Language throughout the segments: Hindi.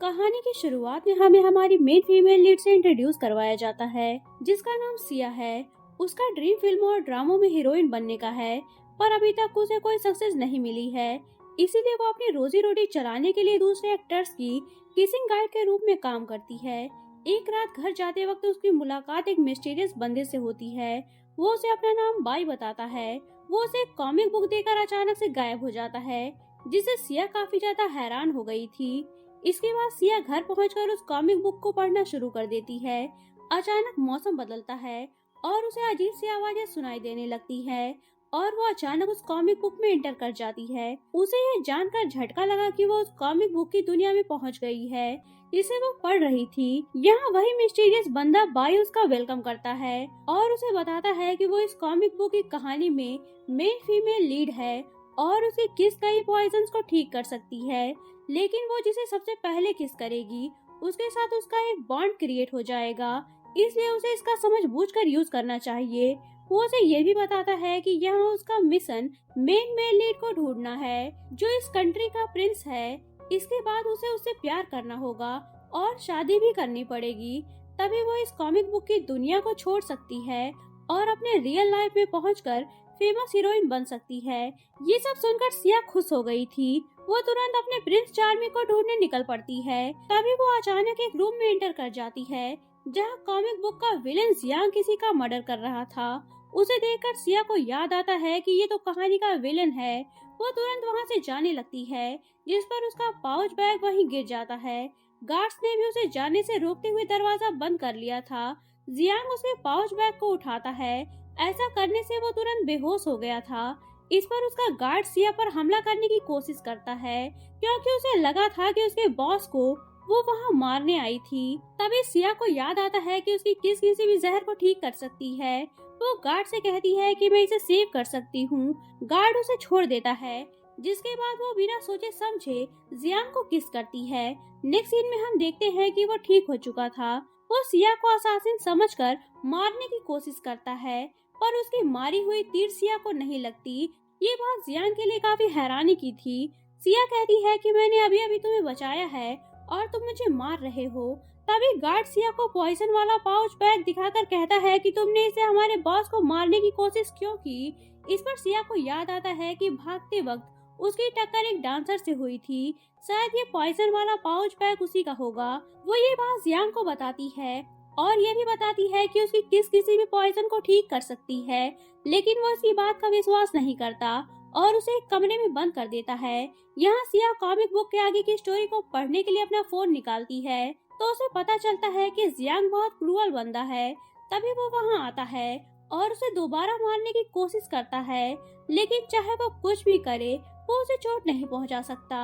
कहानी की शुरुआत में हमें हमारी मेन फीमेल लीड से इंट्रोड्यूस करवाया जाता है, जिसका नाम सिया है। उसका ड्रीम फिल्मों और ड्रामों में हीरोइन बनने का है, पर अभी तक उसे कोई सक्सेस नहीं मिली है। इसीलिए वो अपनी रोजी रोटी चलाने के लिए दूसरे एक्टर्स की किसिंग गाइड के रूप में काम करती है। एक रात घर जाते वक्त उसकी मुलाकात एक मिस्टीरियस बंदे से होती है। वो उसे अपना नाम बाई बताता है। वो उसे एक कॉमिक बुक देकर अचानक से गायब हो जाता है, जिससे सिया काफी ज्यादा हैरान हो गई थी। इसके बाद सिया घर पहुंचकर उस कॉमिक बुक को पढ़ना शुरू कर देती है। अचानक मौसम बदलता है और उसे अजीब सी आवाजें सुनाई देने लगती है, और वो अचानक उस कॉमिक बुक में एंटर कर जाती है। उसे ये जानकर झटका लगा कि वो उस कॉमिक बुक की दुनिया में पहुंच गई है जिसे वो पढ़ रही थी। यहाँ वही मिस्टीरियस बंदा बाई उसका वेलकम करता है और उसे बताता है कि वो इस कॉमिक बुक की कहानी में मेन फीमेल लीड है और उसे किस कई पॉइजन को ठीक कर सकती है। लेकिन वो जिसे सबसे पहले किस करेगी उसके साथ उसका एक बॉन्ड क्रिएट हो जाएगा, इसलिए उसे इसका समझबूझकर यूज करना चाहिए। वो उसे ये भी बताता है कि यहाँ उसका मिशन मेन मेल लीड को ढूंढना है, जो इस कंट्री का प्रिंस है। इसके बाद उसे उससे प्यार करना होगा और शादी भी करनी पड़ेगी, तभी वो इस कॉमिक बुक की दुनिया को छोड़ सकती है और अपने रियल लाइफ में पहुंचकर फेमस हीरोइन बन सकती है। ये सब सुनकर सिया खुश हो गई थी। वो तुरंत अपने प्रिंस चार्मी को ढूंढने निकल पड़ती है। तभी वो अचानक एक रूम में एंटर कर जाती है जहाँ कॉमिक बुक का विलेन जियांग किसी का मर्डर कर रहा था। उसे देखकर सिया को याद आता है कि ये तो कहानी का विलेन है। वो तुरंत वहाँ से जाने लगती है, जिस पर उसका पाउच बैग वहीं गिर जाता है। गार्ड्स ने भी उसे जाने से रोकते हुए दरवाजा बंद कर लिया था। जियांग उसके पाउच बैग को उठाता है। ऐसा करने से वो तुरंत बेहोश हो गया था। इस पर उसका गार्ड सिया पर हमला करने की कोशिश करता है, क्योंकि उसे लगा था कि उसके बॉस को वो वहाँ मारने आई थी। तभी सिया को याद आता है कि उसकी किस किसी भी जहर को ठीक कर सकती है। वो गार्ड से कहती है कि मैं इसे सेव कर सकती हूँ। गार्ड उसे छोड़ देता है, जिसके बाद वो बिना सोचे समझे जियांग को किस करती है। नेक्स्ट सीन में हम देखते हैं कि वो ठीक हो चुका था। वो सिया को असासिन समझकर मारने की कोशिश करता है, पर उसकी मारी हुई तीर सिया को नहीं लगती। ये बात जियांग के लिए काफी हैरानी की थी। सिया कहती है कि मैंने अभी अभी तुम्हें बचाया है और तुम मुझे मार रहे हो। तभी गार्ड सिया को पॉइजन वाला पाउच बैग दिखाकर कहता है कि तुमने इसे हमारे बॉस को मारने की कोशिश क्यों की। इस पर सिया को याद आता है कि भागते वक्त उसकी टक्कर एक डांसर से हुई थी। शायद ये पॉइजन वाला पाउच बैग उसी का होगा। वो ये बात जियांग को बताती है और ये भी बताती है कि उसकी किसी भी पॉइजन को ठीक कर सकती है, लेकिन वो इसकी बात का विश्वास नहीं करता और उसे एक कमरे में बंद कर देता है। यहाँ सिया कॉमिक बुक के आगे की स्टोरी को पढ़ने के लिए अपना फोन निकालती है, तो उसे पता चलता है कि जियांग बहुत क्रूअल बंदा है। तभी वो वहाँ आता है और उसे दोबारा मारने की कोशिश करता है, लेकिन चाहे वो कुछ भी करे वो उसे चोट नहीं पहुँचा सकता।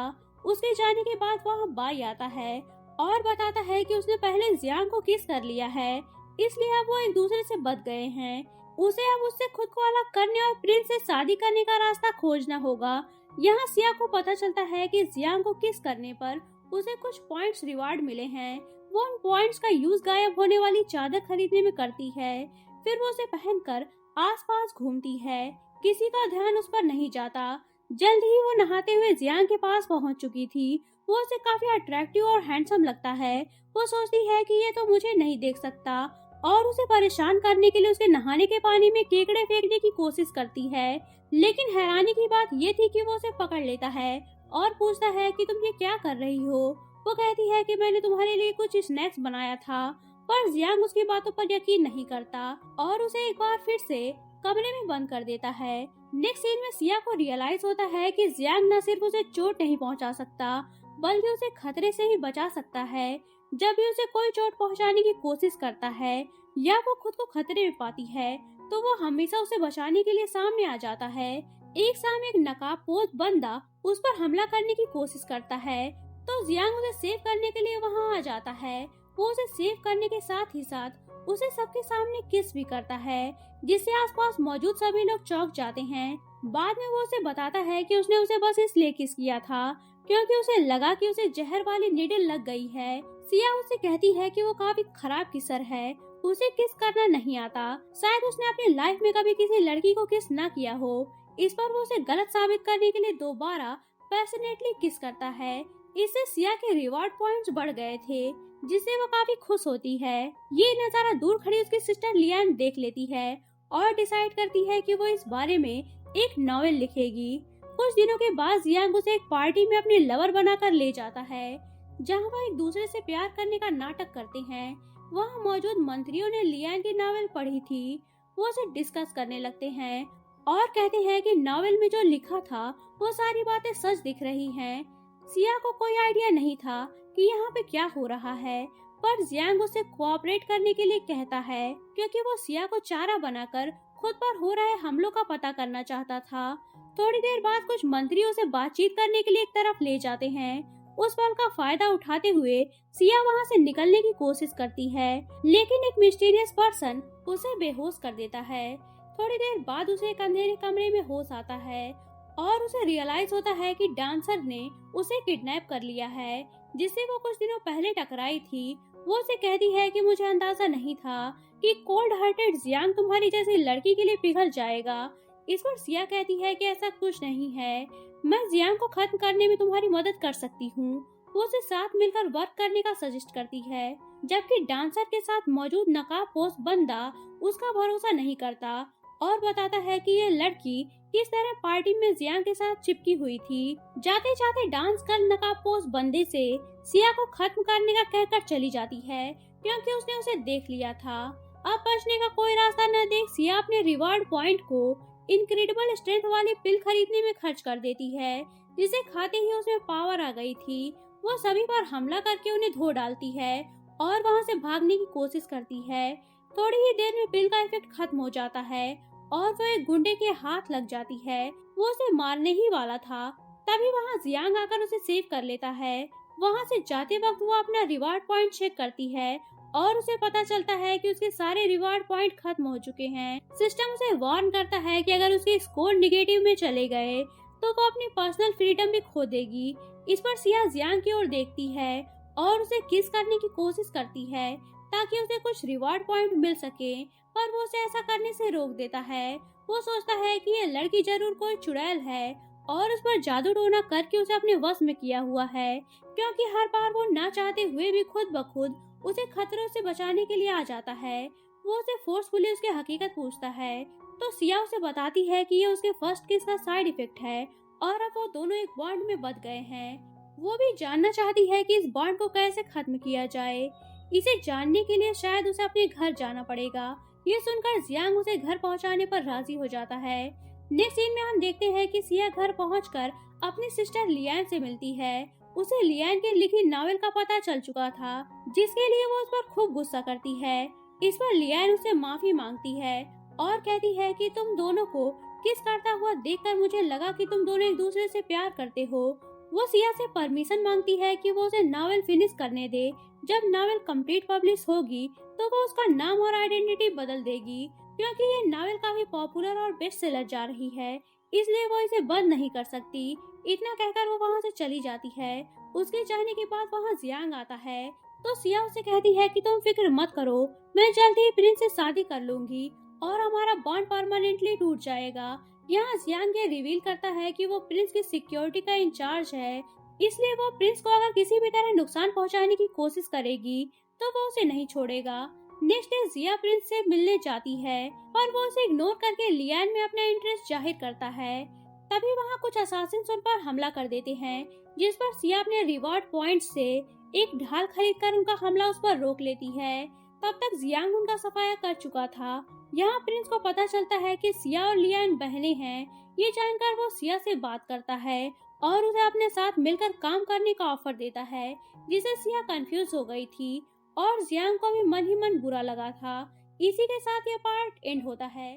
उसके जाने के बाद वहाँ बाई आता है और बताता है कि उसने पहले जियांग को किस कर लिया है, इसलिए अब वो एक दूसरे से बच गए हैं। उसे अब उससे खुद को अलग करने और प्रिंस से शादी करने का रास्ता खोजना होगा। यहाँ सिया को पता चलता है कि जियांग को किस करने पर उसे कुछ पॉइंट्स रिवार्ड मिले हैं। वो उन पॉइंट्स का यूज गायब होने वाली चादर खरीदने में करती है। फिर वो उसे पहनकर आसपास घूमती है। किसी का ध्यान उस पर नहीं जाता। जल्द ही वो नहाते हुए जियांग के पास पहुंच चुकी थी। वो उसे काफी अट्रैक्टिव और हैंडसम लगता है। वो सोचती है कि ये तो मुझे नहीं देख सकता और उसे परेशान करने के लिए उसके नहाने के पानी में केकड़े फेंकने की कोशिश करती है। लेकिन हैरानी की बात ये थी कि वो उसे पकड़ लेता है और पूछता है कि तुम ये क्या कर रही हो। वो कहती है कि मैंने तुम्हारे लिए कुछ स्नैक्स बनाया था, पर जियांग उसकी बातों पर यकीन नहीं करता और उसे एक बार फिर से कमरे में बंद कर देता है। नेक्स्ट सीन में सिया को रियलाइज होता है कि जियांग न सिर्फ उसे चोट नहीं पहुंचा सकता, बल्कि उसे खतरे से भी बचा सकता है। जब भी उसे कोई चोट पहुंचाने की कोशिश करता है या वो खुद को खतरे में पाती है, तो वो हमेशा उसे बचाने के लिए सामने आ जाता है। एक शाम एक नकाबपोश बंदा उस पर हमला करने की कोशिश करता है, तो जियांग उसे सेव करने के लिए वहां आ जाता है। वो उसे सेव करने के साथ ही साथ उसे सबके सामने किस भी करता है, जिससे आसपास मौजूद सभी लोग चौंक जाते हैं। बाद में वो उसे बताता है कि उसने उसे बस इसलिए किस किया था क्योंकि उसे लगा कि उसे जहर वाली नीडल लग गई है। सिया उससे कहती है कि वो काफी खराब किसर है, उसे किस करना नहीं आता। शायद उसने अपनी लाइफ में कभी किसी लड़की को किस ना किया हो। इस पर वो उसे गलत साबित करने के लिए दोबारा पैशनेटली किस करता है। इससे सिया के रिवॉर्ड पॉइंट्स बढ़ गए थे, जिससे वो काफी खुश होती है। ये नजारा दूर खड़ी उसकी सिस्टर लियान देख लेती है और डिसाइड करती है कि वो इस बारे में एक नॉवेल लिखेगी। कुछ दिनों के बाद जियांग उसे एक पार्टी में अपनी लवर बनाकर ले जाता है, जहां वो एक दूसरे से प्यार करने का नाटक करते हैं। वहां मौजूद मंत्रियों ने लियान की नॉवेल पढ़ी थी। वो उसे डिस्कस करने लगते हैं और कहते हैं कि नॉवेल में जो लिखा था वो सारी बातें सच दिख रही हैं। सिया को कोई आइडिया नहीं था कि यहाँ पे क्या हो रहा है, पर जियांग उसे कोऑपरेट करने के लिए कहता है, क्योंकि वो सिया को चारा बनाकर खुद पर हो रहे हमलों का पता करना चाहता था। थोड़ी देर बाद कुछ मंत्री उसे बातचीत करने के लिए एक तरफ ले जाते हैं। उस पल का फायदा उठाते हुए सिया वहाँ से निकलने की कोशिश करती है, लेकिन एक मिस्टीरियस पर्सन उसे बेहोश कर देता है। थोड़ी देर बाद उसे एक अंधेरे कमरे में होश आता है और उसे रियलाइज होता है कि डांसर ने उसे किडनैप कर लिया है, जिससे वो कुछ दिनों पहले टकराई थी। वो उसे कहती है कि मुझे अंदाजा नहीं था कि कोल्ड हार्टेड जियांग तुम्हारी जैसी लड़की के लिए पिघल जाएगा। इस पर सिया कहती है कि ऐसा कुछ नहीं है, मैं जियांग को खत्म करने में तुम्हारी मदद कर सकती हूँ। वो उसे साथ मिलकर वर्क करने का सजेस्ट करती है, जबकि डांसर के साथ मौजूद नकाबपोश बंदा उसका भरोसा नहीं करता और बताता है कि ये लड़की किस तरह पार्टी में जियांग के साथ चिपकी हुई थी। जाते जाते डांस कर नकाबपोश बंदे से सिया को खत्म करने का कहकर चली जाती है, क्योंकि उसने उसे देख लिया था। अब बचने का कोई रास्ता न देख सिया अपने रिवॉर्ड पॉइंट को इनक्रेडिबल स्ट्रेंथ वाली पिल खरीदने में खर्च कर देती है, जिसे खाते ही उसमें पावर आ गई थी। वो सभी पर हमला करके उन्हें धो डालती है और वहाँ से भागने की कोशिश करती है। थोड़ी ही देर में पिल का इफेक्ट खत्म हो जाता है और वो एक गुंडे के हाथ लग जाती है। वो उसे मारने ही वाला था, तभी वहाँ जियांग आकर उसे सेव कर लेता है। वहाँ से जाते वक्त वो अपना रिवार्ड पॉइंट चेक करती है और उसे पता चलता है कि उसके सारे रिवार्ड पॉइंट खत्म हो चुके हैं। सिस्टम उसे वार्न करता है कि अगर उसके स्कोर निगेटिव में चले गए तो वो अपनी पर्सनल फ्रीडम भी खो देगी। इस पर सिया जियांग की ओर देखती है और उसे किस करने की कोशिश करती है ताकि उसे कुछ रिवार्ड पॉइंट मिल सके, पर वो उसे ऐसा करने से रोक देता है। वो सोचता है कि ये लड़की जरूर कोई चुड़ैल है और उस पर जादू टोना करके उसे अपने वश में किया हुआ है, क्योंकि हर बार वो ना चाहते हुए भी खुद ब खुद उसे खतरों से बचाने के लिए आ जाता है। वो उसे फोर्सफुली उसकी हकीकत पूछता है तो सिया उसे बताती है कि ये उसके फर्स्ट किस का साइड इफेक्ट है और अब वो दोनों एक बॉन्ड में बंध गए हैं। वो भी जानना चाहती है कि इस बॉन्ड को कैसे खत्म किया जाए। इसे जानने के लिए शायद उसे अपने घर जाना पड़ेगा। ये सुनकर जियांग उसे घर पहुंचाने पर राजी हो जाता है। नेक्स्ट सीन में हम देखते हैं कि सिया घर पहुंचकर अपनी सिस्टर लियान से मिलती है। उसे लियान के लिखी नॉवेल का पता चल चुका था, जिसके लिए वो उस पर खूब गुस्सा करती है। इस पर लियान उसे माफी मांगती है और कहती है कि तुम दोनों को किस करता हुआ देखकर मुझे लगा कि तुम दोनों एक दूसरे से प्यार करते हो। वो सिया से परमिशन मांगती है कि वो उसे नॉवेल फिनिश करने दे। जब नॉवेल कंप्लीट पब्लिश होगी तो वो उसका नाम और आइडेंटिटी बदल देगी, क्योंकि ये नॉवेल काफी पॉपुलर और बेस्ट सेलर जा रही है, इसलिए वो इसे बंद नहीं कर सकती। इतना कहकर वो वहाँ से चली जाती है। उसके जाने के बाद वहाँ जियांग आता है तो सिया उसे कहती है कि तुम फिक्र मत करो, मैं जल्द ही प्रिंस से शादी कर लूंगी और हमारा बॉन्ड परमानेंटली टूट जाएगा। यहाँ जियांग ये रिवील करता है कि वो प्रिंस की सिक्योरिटी का इंचार्ज है, इसलिए वो प्रिंस को अगर किसी भी तरह नुकसान पहुँचाने की कोशिश करेगी तो वो उसे नहीं छोड़ेगा। नेक्स्ट डे जिया प्रिंस से मिलने जाती है, पर वो उसे इग्नोर करके लियान में अपना इंटरेस्ट जाहिर करता है। तभी वहाँ कुछ असासिन्स उन पर हमला कर देते हैं, जिस पर सिया अपने रिवॉर्ड पॉइंट से एक ढाल खरीदकर उनका हमला उस पर रोक लेती है। तब तक जियांग उनका सफाया कर चुका था। यहाँ प्रिंस को पता चलता है कि सिया और लियान बहनें हैं। ये जानकर वो सिया से बात करता है और उसे अपने साथ मिलकर काम करने का ऑफर देता है, जिसे सिया कंफ्यूज हो गई थी और जियांग को भी मन ही मन बुरा लगा था। इसी के साथ ये पार्ट एंड होता है।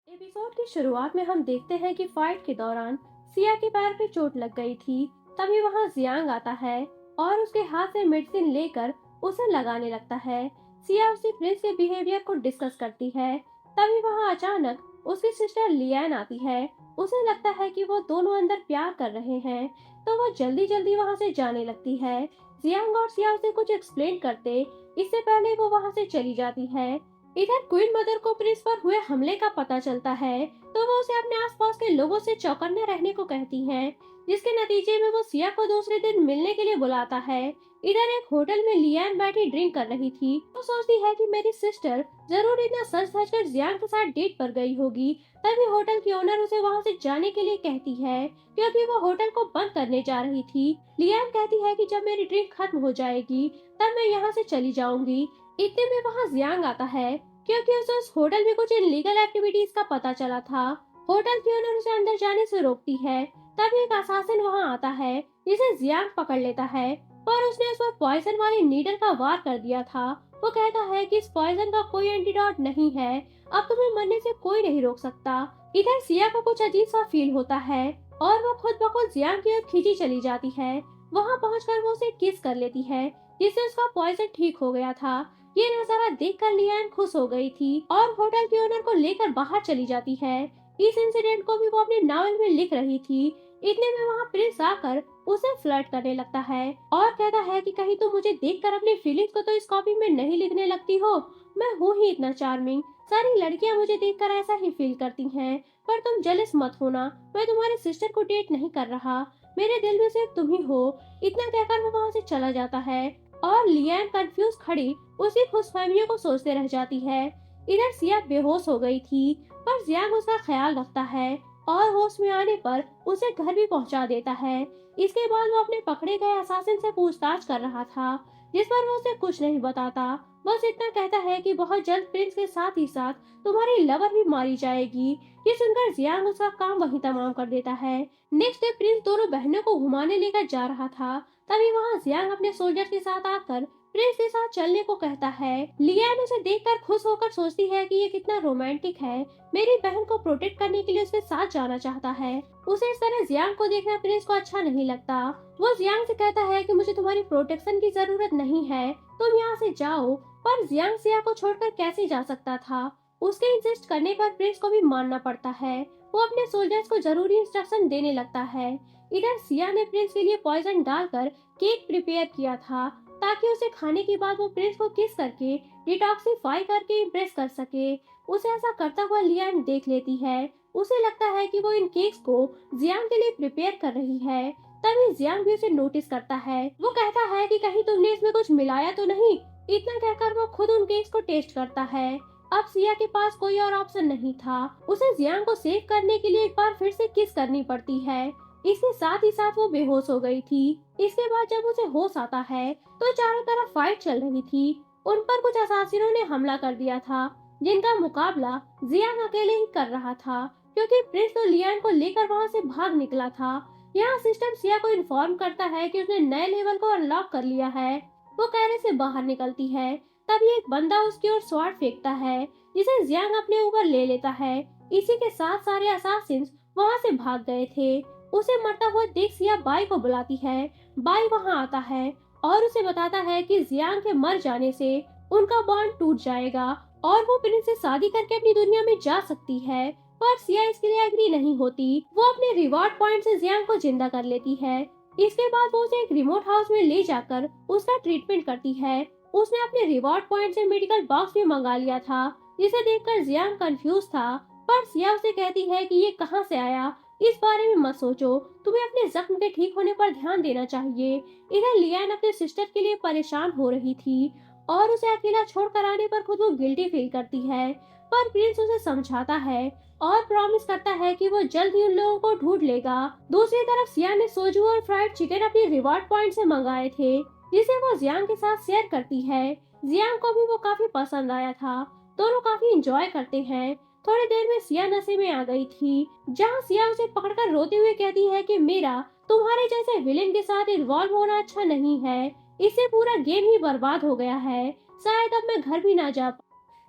एपिसोड की शुरुआत में हम देखते हैं कि फाइट के दौरान सिया के पैर पे चोट लग गई थी। तभी वहाँ जियांग आता है और उसके हाथ से मेडिसिन लेकर उसे लगाने लगता है। सिया उसी प्रिंस के बिहेवियर को डिस्कस करती है। तभी वहाँ अचानक उसकी सिस्टर लियान आती है। उसे लगता है कि वो दोनों अंदर प्यार कर रहे हैं, तो वो जल्दी जल्दी वहाँ से जाने लगती है। जियांग और सिया उसे कुछ एक्सप्लेन करते इससे पहले वो वहाँ से चली जाती है। इधर क्वीन मदर को प्रिंस पर हुए हमले का पता चलता है, तो वो उसे अपने आसपास के लोगों से चौकन्ने रहने को कहती हैं। जिसके नतीजे में वो सिया को दूसरे दिन मिलने के लिए बुलाता है। इधर एक होटल में लियान बैठी ड्रिंक कर रही थी। वो सोचती है कि मेरी सिस्टर जरूर इतना सच धज कर जियांग के साथ डेट पर गई होगी। तभी होटल की ओनर उसे वहाँ से जाने के लिए कहती है, क्योंकि वो होटल को बंद करने जा रही थी। लियान कहती है कि जब मेरी ड्रिंक खत्म हो जाएगी तब मैं यहाँ से चली जाऊंगी। इतने में वहाँ जियांग आता है, क्योंकि उसे उस होटल में कुछ इलीगल एक्टिविटीज का पता चला था। होटल की ओनर उसे अंदर जाने से रोकती है। तभी एक असासिन वहाँ आता है, जिसे जियांग पकड़ लेता है, पर उसने उस पर पॉइजन वाली नीडल का वार कर दिया था। वो कहता है कि इस पॉइजन का कोई एंटीडोट नहीं है, अब तुम्हें मरने से कोई नहीं रोक सकता। इधर सिया को कुछ अजीब सा फील होता है और वो खुद ब खुद जियांग की ओर खींची चली जाती है। वहाँ पहुंचकर वो उसे किस कर लेती है, जिससे उसका पॉइजन ठीक हो गया था। ये नजारा देखकर लियान खुश हो गई थी और होटल के ओनर को लेकर बाहर चली जाती है। इस इंसिडेंट को भी वो अपने नावल में लिख रही थी। इतने में वहाँ प्रिंस आकर उसे फ्लर्ट करने लगता है और कहता है कि कहीं तुम मुझे देखकर अपनी फीलिंग्स को तो इस कॉपी में नहीं लिखने लगती हो। मैं हूँ ही इतना चार्मिंग, सारी लड़कियां मुझे देखकर ऐसा ही फील करती हैं। पर तुम जेलस मत होना, मैं तुम्हारी सिस्टर को डेट नहीं कर रहा, मेरे दिल में सिर्फ तुम ही हो। इतना कहकर वो वहाँ से चला जाता है और लियान कंफ्यूज खड़ी उसी खुशफहमियों को सोचते रह जाती है। इधर सिया बेहोश हो गई थी, पर जियांग उसका ख्याल रखता है और होश में आने पर उसे घर भी पहुंचा देता है। इसके बाद वो अपने पकड़े गए असासिन से पूछताछ कर रहा था, जिस पर वो उसे कुछ नहीं बताता। बस इतना कहता है कि बहुत जल्द प्रिंस के साथ ही साथ तुम्हारी लवर भी मारी जाएगी। ये सुनकर जियांग उसका काम वहीं तमाम कर देता है। नेक्स्ट डे प्रिंस दोनों बहनों को घुमाने लेकर जा रहा था। तभी वहाँ जियांग अपने सोल्जर के साथ आकर प्रिंस के साथ चलने को कहता है। लियान उसे देखकर खुश होकर सोचती है कि ये कितना रोमांटिक है, मेरी बहन को प्रोटेक्ट करने के लिए उसके साथ जाना चाहता है। उसे इस तरह जियांग को देखना प्रिंस को अच्छा नहीं लगता। वो जियांग से कहता है कि मुझे तुम्हारी प्रोटेक्शन की जरूरत नहीं है, तुम यहाँ से जाओ। पर जियांग सिया को छोड़कर कैसे जा सकता था। उसके इंसिस्ट करने पर प्रिंस को भी मानना पड़ता है। वो अपने सोल्जर्स को जरूरी इंस्ट्रक्शन देने लगता है। इधर सिया ने प्रिंस के लिए पॉइजन डालकर केक प्रिपेयर किया था, ताकि उसे खाने के बाद वो प्रिंस को किस करके डिटॉक्सिफाई करके इम्प्रेस कर सके। उसे ऐसा करता हुआ लियान देख लेती है। उसे लगता है कि वो इन केक्स को जियांग के लिए प्रिपेयर कर रही है। तभी जियांग भी उसे नोटिस करता है। वो कहता है कि कहीं तुमने इसमें कुछ मिलाया तो नहीं। इतना कहकर वो खुद उन केक्स को टेस्ट करता है। अब सिया के पास कोई और ऑप्शन नहीं था। उसे जियांग को सेव करने के लिए एक बार फिर से किस करनी पड़ती है। इसके साथ ही साथ वो बेहोश हो गई थी। इसके बाद जब उसे होश आता है तो चारों तरफ फाइट चल रही थी। उन पर कुछ असासिनों ने हमला कर दिया था, जिनका मुकाबला जियांग अकेले ही कर रहा था, क्योंकि प्रिंस तो लियान को लेकर वहाँ से भाग निकला था। यहाँ सिस्टम सिया को इन्फॉर्म करता है कि उसने नए लेवल को अनलॉक कर लिया है। वो कैरे से बाहर निकलती है। तभी एक बंदा उसकी ओर स्वॉर्ड फेंकता है, जिसे जियांग अपने ऊपर ले लेता है। इसी के साथ सारे असासिन्स वहाँ से भाग गए थे। उसे मरता हुआ देख सिया बाई को बुलाती है। बाई वहाँ आता है और उसे बताता है कि जियांग के मर जाने से उनका बॉन्ड टूट जाएगा और वो प्रिंस से शादी करके अपनी दुनिया में जा सकती है। पर सिया इसके लिए एग्री नहीं होती। वो अपने रिवॉर्ड पॉइंट से जियांग को जिंदा कर लेती है। इसके बाद वो उसे एक रिमोट हाउस में ले जाकर उसका ट्रीटमेंट करती है। उसने अपने रिवॉर्ड पॉइंट से मेडिकल बॉक्स भी मंगा लिया था, जिसे देखकर जियांग कंफ्यूज था। पर सिया उसे कहती है कि ये कहाँ से आया, इस बारे में मत सोचो, तुम्हें अपने जख्म के ठीक होने पर ध्यान देना चाहिए। इधर लियान अपने सिस्टर के लिए परेशान हो रही थी और उसे अकेला छोड़कर आने पर खुद वो गिल्टी फील करती है। पर प्रिंस उसे समझाता है और प्रॉमिस करता है कि वो जल्द ही उन लोगों को ढूंढ लेगा। दूसरी तरफ सिया ने सोजू और फ्राइड चिकन अपने रिवॉर्ड पॉइंट से मंगाए थे, जिसे वो जियांग के साथ शेयर करती है। जियांग को भी वो काफी पसंद आया था। दोनों काफी एंजॉय करते हैं। थोड़ी देर में सिया नशे में आ गई थी, जहाँ सिया उसे पकड़कर रोते हुए कहती है कि मेरा तुम्हारे जैसे विलेन के साथ इन्वॉल्व होना अच्छा नहीं है, इससे पूरा गेम ही बर्बाद हो गया है, शायद अब मैं घर भी ना जा।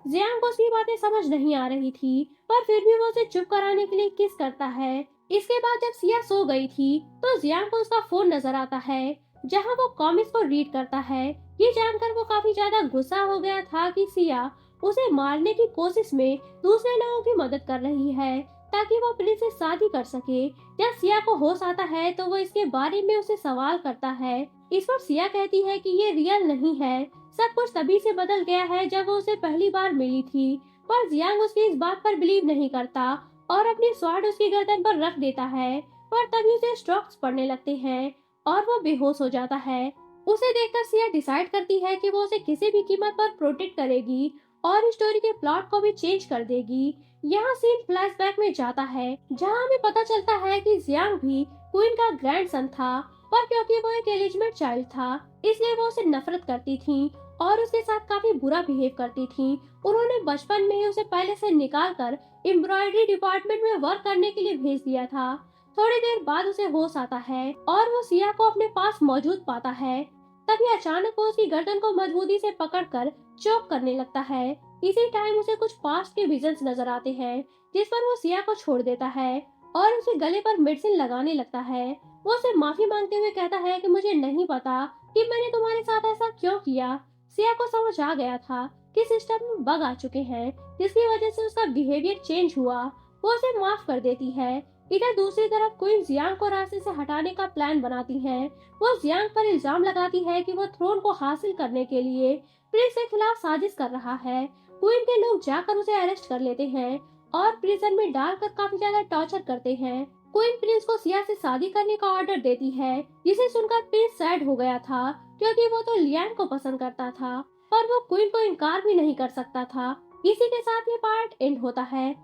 जियांग को उसकी बातें समझ नहीं आ रही थी, पर फिर भी वो उसे चुप कराने के लिए किस करता है। इसके बाद जब सिया सो गई थी तो जियांग को उसका फोन नजर आता है, जहाँ वो कॉमिक्स को रीड करता है। ये जानकर वो काफी ज्यादा गुस्सा हो गया था कि सिया उसे मारने की कोशिश में दूसरे लोगों की मदद कर रही है, ताकि वो प्रिंस से शादी कर सके। जब सिया को होश आता है तो वो इसके बारे में उसे सवाल करता है। इस पर सिया कहती है कि ये रियल नहीं है, सब कुछ तभी से बदल गया है जब वो उसे पहली बार मिली थी। पर जियांग उसकी इस बात पर बिलीव नहीं करता और अपनी स्वॉर्ड उसकी गर्दन पर रख देता है। पर तभी उसे स्ट्रोक्स पड़ने लगते हैं और वो बेहोश हो जाता है। उसे देखकर सिया डिसाइड करती है कि वो उसे किसी भी कीमत पर प्रोटेक्ट करेगी और स्टोरी के प्लॉट को भी चेंज कर देगी। यहाँ सीन फ्लैशबैक में जाता है जहाँ हमें पता चलता है कि जियांग भी क्वीन का ग्रैंडसन था, पर क्योंकि वो एक एलिजिमेट चाइल्ड था इसलिए वो उसे नफरत करती थी और उसके साथ काफी बुरा बिहेव करती थी। उन्होंने बचपन में ही उसे पहले से निकाल कर एम्ब्रॉयडरी डिपार्टमेंट में वर्क करने के लिए भेज दिया था। थोड़ी देर बाद उसे होश आता है और वो सिया को अपने पास मौजूद पाता है। तभी अचानक वो उसकी गर्दन को मजबूती से पकड़कर चोक करने लगता है। इसी टाइम उसे कुछ पास्ट के विजन्स नजर आते हैं जिस पर वो सिया को छोड़ देता है और उसे गले पर मेडिसिन लगाने लगता है। वो उसे माफी मांगते हुए कहता है कि मुझे नहीं पता कि मैंने तुम्हारे साथ ऐसा क्यों किया। सिया को समझ आ गया था कि सिस्टम में बग आ चुके हैं जिसकी वजह से उसका बिहेवियर चेंज हुआ। वो उसे माफ कर देती है। इधर दूसरी तरफ क्वीन जियांग को रास्ते से हटाने का प्लान बनाती है। वो जियांग पर इल्जाम लगाती है कि वो थ्रोन को हासिल करने के लिए प्रिंस के खिलाफ साजिश कर रहा है। क्वीन के लोग जाकर उसे अरेस्ट कर लेते हैं और प्रिजन में डालकर काफी ज्यादा टॉर्चर करते हैं। क्वीन प्रिंस को सिया से शादी करने का ऑर्डर देती है जिसे सुनकर प्रिंस सैड हो गया था क्योंकि वो तो लियान को पसंद करता था, पर वो क्वीन को इनकार भी नहीं कर सकता था। इसी के साथ ये पार्ट एंड होता है।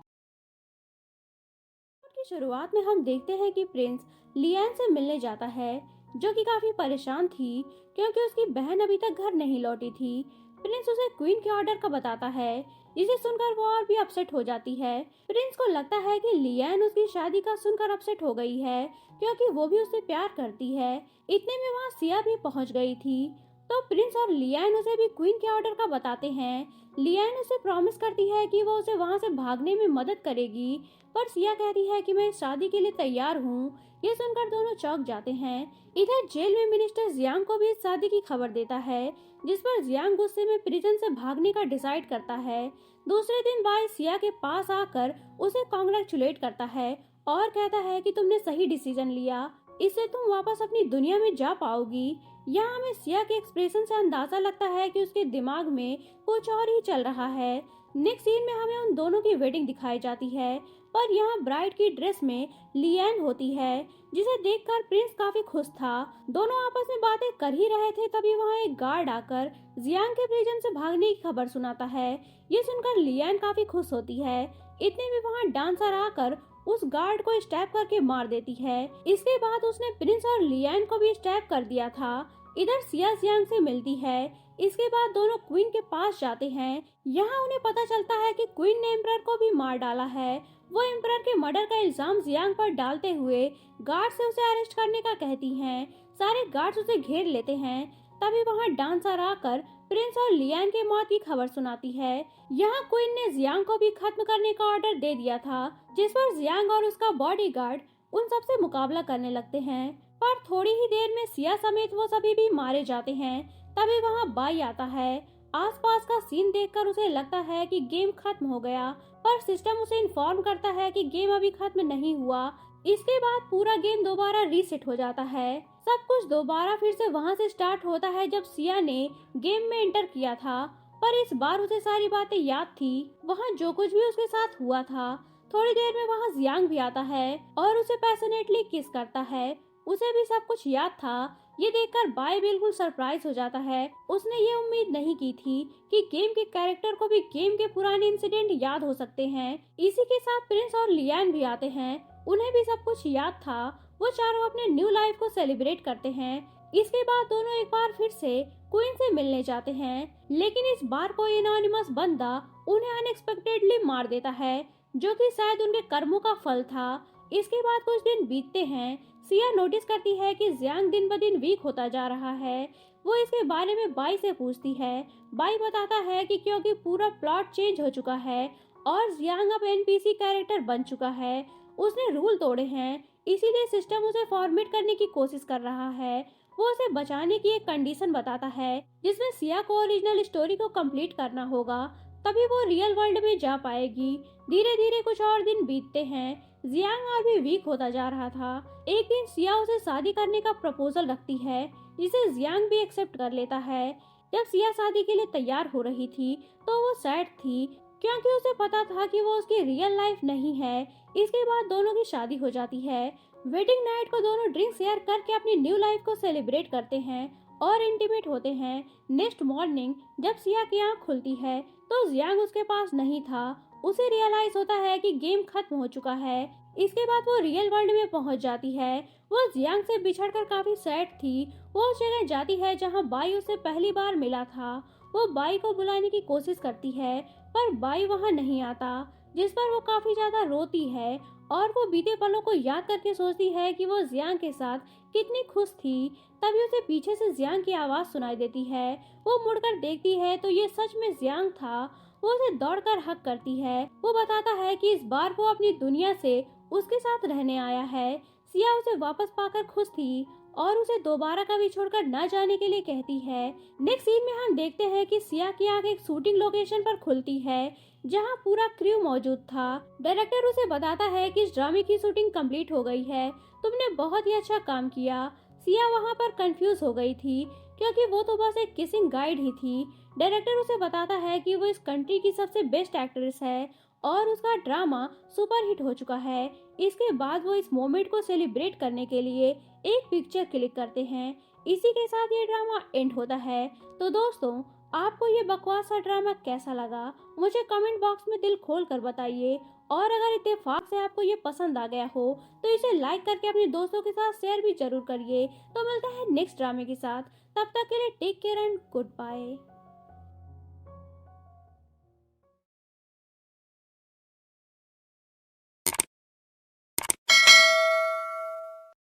की शुरुआत में हम देखते हैं कि प्रिंस लियान से मिलने जाता है जो कि काफी परेशान थी क्योंकि उसकी बहन अभी तक घर नहीं लौटी थी। प्रिंस उसे क्वीन के ऑर्डर का बताता है जिसे सुनकर वो और भी अपसेट हो जाती है। प्रिंस को लगता है कि लियान उसकी शादी का सुनकर अपसेट हो गई है क्योंकि वो भी उससे प्यार करती है। इतने में वहाँ सिया भी पहुँच गई थी तो प्रिंस और लियान उसे भी क्वीन के ऑर्डर का बताते हैं। लियान उसे प्रॉमिस करती है कि वो उसे वहाँ से भागने में मदद करेगी, पर सिया कहती है कि मैं इस शादी के लिए तैयार हूँ। ये सुनकर दोनों चौंक जाते हैं। इधर जेल में मिनिस्टर जियांग को भी इस शादी की खबर देता है जिस पर जियांग गुस्से में प्रिजन से भागने का डिसाइड करता है। दूसरे दिन बाय सिया के पास आकर उसे कॉन्ग्रेचुलेट करता है और कहता है कि तुमने सही डिसीजन लिया, इससे तुम वापस अपनी दुनिया में जा पाओगी। यहाँ हमें सिया के एक्सप्रेशन से अंदाजा लगता है कि उसके दिमाग में कुछ और ही चल रहा है। नेक्स्ट सीन में हमें उन दोनों की वेडिंग दिखाई जाती है, पर यहाँ ब्राइड की ड्रेस में लियान होती है जिसे देखकर प्रिंस काफी खुश था। दोनों आपस में बातें कर ही रहे थे तभी वहाँ एक गार्ड आकर जियांग के प्रिजन से भागने की खबर सुनाता है। ये सुनकर लियान काफी खुश होती है। इतने में वहाँ डांसर आकर उस गार्ड को स्टैब करके मार देती है। इसके बाद उसने प्रिंस और लियान को भी स्टैब कर दिया था। इधर सिया जियांग से मिलती है। इसके बाद दोनों क्वीन के पास जाते हैं। यहाँ उन्हें पता चलता है कि क्वीन ने एम्परर को भी मार डाला है। वो एम्परर के मर्डर का इल्जाम जियांग पर डालते हुए गार्ड से उसे अरेस्ट करने का कहती हैं। सारे गार्ड्स उसे घेर लेते हैं। तभी वहाँ डांसर आकर प्रिंस और लियान के मौत की खबर सुनाती है। यहाँ क्वीन ने जियांग को भी खत्म करने का ऑर्डर दे दिया था जिस पर जियांग और उसका बॉडीगार्ड उन सबसे मुकाबला करने लगते हैं, पर थोड़ी ही देर में सिया समेत वो सभी भी मारे जाते हैं। तभी वहाँ बाई आता है। आसपास का सीन देखकर उसे लगता है कि गेम खत्म हो गया, पर सिस्टम उसे इन्फॉर्म करता है कि गेम अभी खत्म नहीं हुआ। इसके बाद पूरा गेम दोबारा रीसेट हो जाता है। सब कुछ दोबारा फिर से वहाँ से स्टार्ट होता है जब सिया ने गेम में एंटर किया था, पर इस बार उसे सारी बातें याद थी, वहाँ जो कुछ भी उसके साथ हुआ था। थोड़ी देर में वहाँ जियांग भी आता है और उसे पैशनेटली किस करता है। उसे भी सब कुछ याद था। ये देखकर बाय बिल्कुल सरप्राइज हो जाता है। उसने ये उम्मीद नहीं की थी कि गेम के कैरेक्टर को भी गेम के पुराने इंसिडेंट याद हो सकते हैं। इसी के साथ प्रिंस और लियान भी आते हैं। उन्हें भी सब कुछ याद था। वो चारों अपने न्यू लाइफ को सेलिब्रेट करते हैं। इसके बाद दोनों एक बार फिर से क्वीन से मिलने जाते हैं, लेकिन इस बार कोई एनोनिमस बंदा उन्हें अनएक्सपेक्टेडली मार देता है जो कि शायद उनके कर्मों का फल था। इसके बाद कुछ दिन बीतते हैं। सिया नोटिस करती है कि जियांग दिन ब दिन वीक होता जा रहा है। वो इसके बारे में बाई से पूछती है। बाई बताता है कि क्योंकि पूरा प्लॉट चेंज हो चुका है और जियांग अब एनपीसी कैरेक्टर बन चुका है, उसने रूल तोड़े हैं, इसीलिए सिस्टम उसे फॉर्मेट करने की कोशिश कर रहा है। वो उसे बचाने की एक कंडीशन बताता है जिसमें सिया को ओरिजिनल स्टोरी को कंप्लीट करना होगा, तभी वो रियल वर्ल्ड में जा पाएगी। धीरे धीरे कुछ और दिन बीतते हैं। जियांग और भी वीक होता जा रहा था। एक दिन सिया उसे शादी करने का प्रपोजल रखती है जिसे जियांग भी एक्सेप्ट कर लेता है। जब सिया शादी के लिए तैयार हो रही थी तो वो सैड थी क्योंकि उसे पता था कि वो उसकी रियल लाइफ नहीं है। इसके बाद दोनों की शादी हो जाती है। वेडिंग नाइट को दोनों ड्रिंक शेयर करके अपनी न्यू लाइफ को सेलिब्रेट करते हैं और इंटीमेट होते हैं। नेक्स्ट मॉर्निंग जब सिया की आंख खुलती है तो जियांग उसके पास नहीं था। उसे रियलाइज होता है कि गेम खत्म हो चुका है। इसके बाद वो रियल वर्ल्ड में पहुंच जाती है। वो जियांग से बिछड़कर काफी सैड थी। वो उस जगह जाती है जहां बाई उसे पहली बार मिला था। वो बाई को बुलाने की कोशिश करती है पर बाई वहां नहीं आता, जिस पर वो काफी ज्यादा रोती है और वो बीते पलों को याद करके सोचती है कि वो जियांग के साथ कितनी खुश थी। तभी उसे पीछे से जियांग की आवाज सुनाई देती है। वो मुड़कर देखती है तो ये सच में जियांग था। वो उसे दौड़कर हक करती है। वो बताता है कि इस बार वो अपनी दुनिया से उसके साथ रहने आया है। सिया उसे वापस पाकर खुश थी और उसे दोबारा कभी छोड़कर न जाने के लिए कहती है। नेक्स्ट सीन में हम देखते हैं कि सिया की आंख एक शूटिंग लोकेशन पर खुलती है जहां पूरा क्रू मौजूद था। डायरेक्टर उसे बताता है कि इस ड्रामे की शूटिंग कंप्लीट हो गई है, तुमने बहुत ही अच्छा काम किया। सिया वहां पर कंफ्यूज हो गई थी क्योंकि वो तो बस एक किसिंग गाइड ही थी। डायरेक्टर उसे बताता है कि वो इस कंट्री की सबसे बेस्ट एक्ट्रेस है और उसका ड्रामा सुपर हिट हो चुका है। इसके बाद वो इस मोमेंट को सेलिब्रेट करने के लिए एक पिक्चर क्लिक करते हैं। इसी के साथ ये ड्रामा एंड होता है। तो दोस्तों, आपको ये बकवास सा ड्रामा कैसा लगा मुझे कमेंट बॉक्स में दिल खोल कर बताइए। और अगर इत्तेफाक से आपको ये पसंद आ गया हो तो इसे लाइक करके अपने दोस्तों के साथ शेयर भी जरूर करिए। तो मिलता है नेक्स्ट ड्रामे के साथ, तब तक के लिए take care and good bye.